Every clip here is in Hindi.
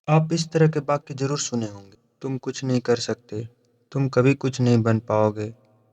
आप इस तरह के वाक्य ज़रूर सुने होंगे। तुम कुछ नहीं कर सकते, तुम कभी कुछ नहीं बन पाओगे,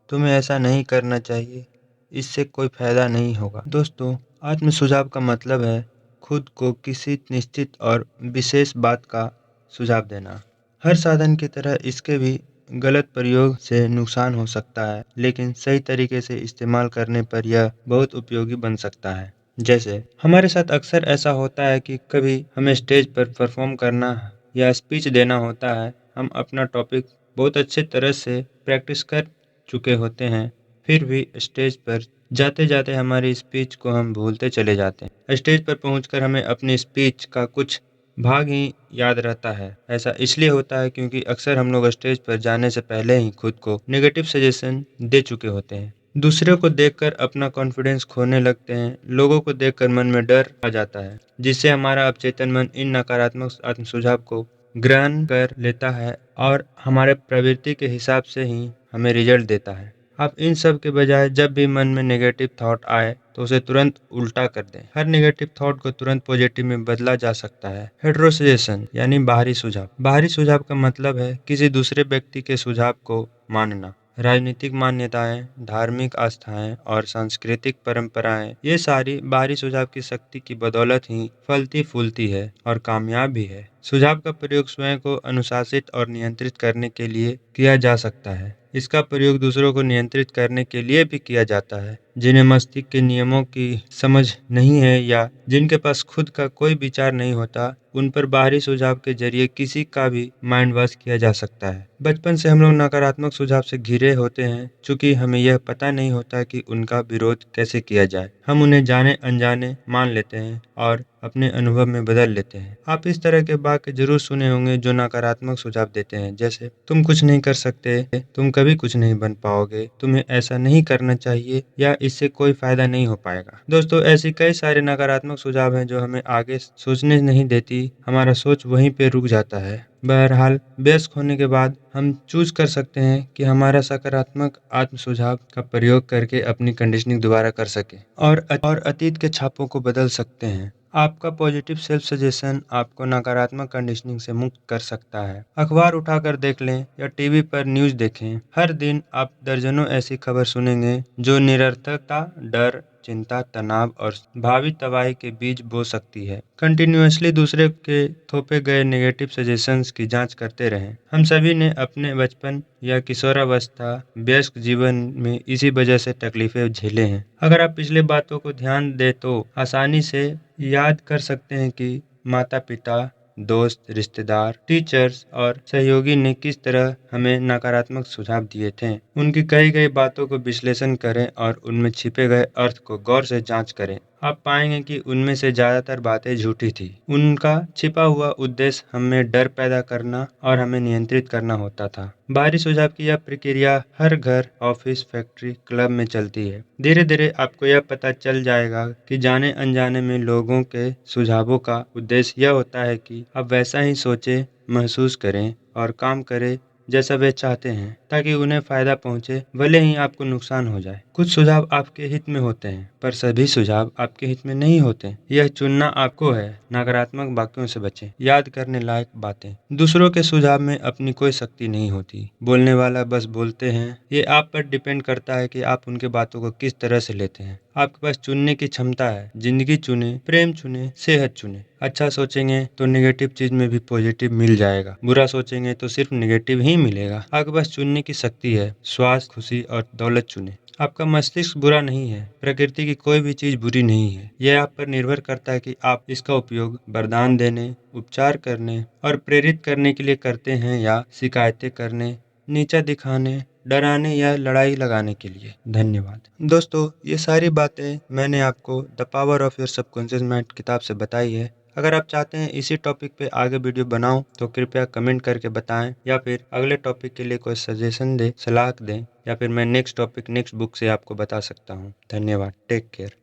तुम्हें ऐसा नहीं करना चाहिए, इससे कोई फ़ायदा नहीं होगा। दोस्तों, आत्म सुझाव का मतलब है खुद को किसी निश्चित और विशेष बात का सुझाव देना। हर साधन की तरह इसके भी गलत प्रयोग से नुकसान हो सकता है, लेकिन सही तरीके से इस्तेमाल करने पर यह बहुत उपयोगी बन सकता है। जैसे हमारे साथ अक्सर ऐसा होता है कि कभी हमें स्टेज पर परफॉर्म करना या स्पीच देना होता है। हम अपना टॉपिक बहुत अच्छे तरह से प्रैक्टिस कर चुके होते हैं, फिर भी स्टेज पर जाते जाते हमारी स्पीच को हम भूलते चले जाते हैं। स्टेज पर पहुंचकर हमें अपनी स्पीच का कुछ भाग ही याद रहता है। ऐसा इसलिए होता है क्योंकि अक्सर हम लोग स्टेज पर जाने से पहले ही खुद को नेगेटिव सजेशन दे चुके होते हैं। दूसरों को देखकर अपना कॉन्फिडेंस खोने लगते हैं, लोगों को देखकर मन में डर आ जाता है, जिससे हमारा अवचेतन मन इन नकारात्मक आत्म सुझाव को ग्रहण कर लेता है और हमारे प्रवृत्ति के हिसाब से ही हमें रिजल्ट देता है। आप इन सब के बजाय जब भी मन में नेगेटिव थॉट आए तो उसे तुरंत उल्टा कर दें। हर नेगेटिव थॉट को तुरंत पॉजिटिव में बदला जा सकता है। हेटेरो सजेशन यानी बाहरी सुझाव। बाहरी सुझाव का मतलब है किसी दूसरे व्यक्ति के सुझाव को मानना। राजनीतिक मान्यताएं, धार्मिक आस्थाएं और सांस्कृतिक परंपराएं, ये सारी बाहरी सुझाव की शक्ति की बदौलत ही फलती फूलती है और कामयाब भी है। सुझाव का प्रयोग स्वयं को अनुशासित और नियंत्रित करने के लिए किया जा सकता है। इसका प्रयोग दूसरों को नियंत्रित करने के लिए भी किया जाता है, जिन्हें मस्तिष्क के नियमों की समझ नहीं है या जिनके पास खुद का कोई विचार नहीं होता, उन पर बाहरी सुझाव के जरिए किसी का भी माइंड वॉश किया जा सकता है। बचपन से हम लोग नकारात्मक सुझाव से घिरे होते हैं, चूंकि हमें यह पता नहीं होता कि उनका विरोध कैसे किया जाए। हम उन्हें जाने अनजाने मान लेते हैं और अपने अनुभव में बदल लेते हैं। आप इस तरह के वाक्य जरूर सुने होंगे जो नकारात्मक सुझाव देते हैं, जैसे तुम कुछ नहीं कर सकते, तुम कभी कुछ नहीं बन पाओगे, तुम्हें ऐसा नहीं करना चाहिए या इससे कोई फायदा नहीं हो पाएगा। दोस्तों, ऐसी कई सारे नकारात्मक सुझाव हैं जो हमें आगे सोचने नहीं देती, हमारा सोच वहीं पे रुक जाता है। बहरहाल, वयस्क होने के बाद हम चूज कर सकते हैं कि हमारा सकारात्मक आत्म सुझाव का प्रयोग करके अपनी कंडीशनिंग दोबारा कर सके और अतीत के छापों को बदल सकते हैं। आपका पॉजिटिव सेल्फ सजेशन आपको नकारात्मक कंडीशनिंग से मुक्त कर सकता है। अखबार उठाकर देख लें या टीवी पर न्यूज़ देखें, हर दिन आप दर्जनों ऐसी खबर सुनेंगे जो निरर्थकता, डर, चिंता, तनाव और भावी तबाही के बीज बो सकती है। कंटिन्यूअसली दूसरे के थोपे गए नेगेटिव सजेशंस की जांच करते रहें। हम सभी ने अपने बचपन या किशोरावस्था, व्यस्क जीवन में इसी वजह से तकलीफें झेले हैं। अगर आप पिछले बातों को ध्यान दें तो आसानी से याद कर सकते हैं कि माता-पिता, दोस्त, रिश्तेदार, टीचर्स और सहयोगी ने किस तरह हमें नकारात्मक सुझाव दिए थे। उनकी कही गई बातों को विश्लेषण करें और उनमें छिपे गए अर्थ को गौर से जांच करें। आप पाएंगे कि उनमें से ज्यादातर बातें झूठी थी। उनका छिपा हुआ उद्देश्य हमें डर पैदा करना और हमें नियंत्रित करना होता था। बाहरी सुझाव की यह प्रक्रिया हर घर, ऑफिस, फैक्ट्री, क्लब में चलती है। धीरे धीरे आपको यह पता चल जाएगा कि जाने अनजाने में लोगों के सुझावों का उद्देश्य यह होता है कि आप वैसा ही सोचें, महसूस करें और काम करें जैसा वे चाहते हैं, ताकि उन्हें फायदा पहुंचे, भले ही आपको नुकसान हो जाए। कुछ सुझाव आपके हित में होते हैं, पर सभी सुझाव आपके हित में नहीं होते। यह चुनना आपको है। नकारात्मक वाक्यों से बचें। याद करने लायक बातें। दूसरों के सुझाव में अपनी कोई शक्ति नहीं होती। बोलने वाला बस बोलते हैं। ये आप पर डिपेंड करता है कि आप उनके बातों को किस तरह से लेते हैं। आपके पास चुनने की क्षमता है। जिंदगी चुने, प्रेम चुने, सेहत चुने। अच्छा सोचेंगे तो नेगेटिव चीज में भी पॉजिटिव मिल जाएगा। बुरा सोचेंगे तो सिर्फ नेगेटिव ही मिलेगा। आपके पास चुनने की शक्ति है। स्वास्थ्य, खुशी और दौलत चुने। आपका मस्तिष्क बुरा नहीं है। प्रकृति की कोई भी चीज बुरी नहीं है। यह आप पर निर्भर करता है कि आप इसका उपयोग वरदान देने, उपचार करने और प्रेरित करने के लिए करते हैं या शिकायतें करने, नीचा दिखाने, डराने या लड़ाई लगाने के लिए। धन्यवाद। दोस्तों, ये सारी बातें मैंने आपको the power of your subconscious mind किताब से बताई है। अगर आप चाहते हैं इसी टॉपिक पे आगे वीडियो बनाऊं तो कृपया कमेंट करके बताएं, या फिर अगले टॉपिक के लिए कोई सजेशन दें, सलाह दें, या फिर मैं नेक्स्ट टॉपिक नेक्स्ट बुक से आपको बता सकता हूं। धन्यवाद। Take care.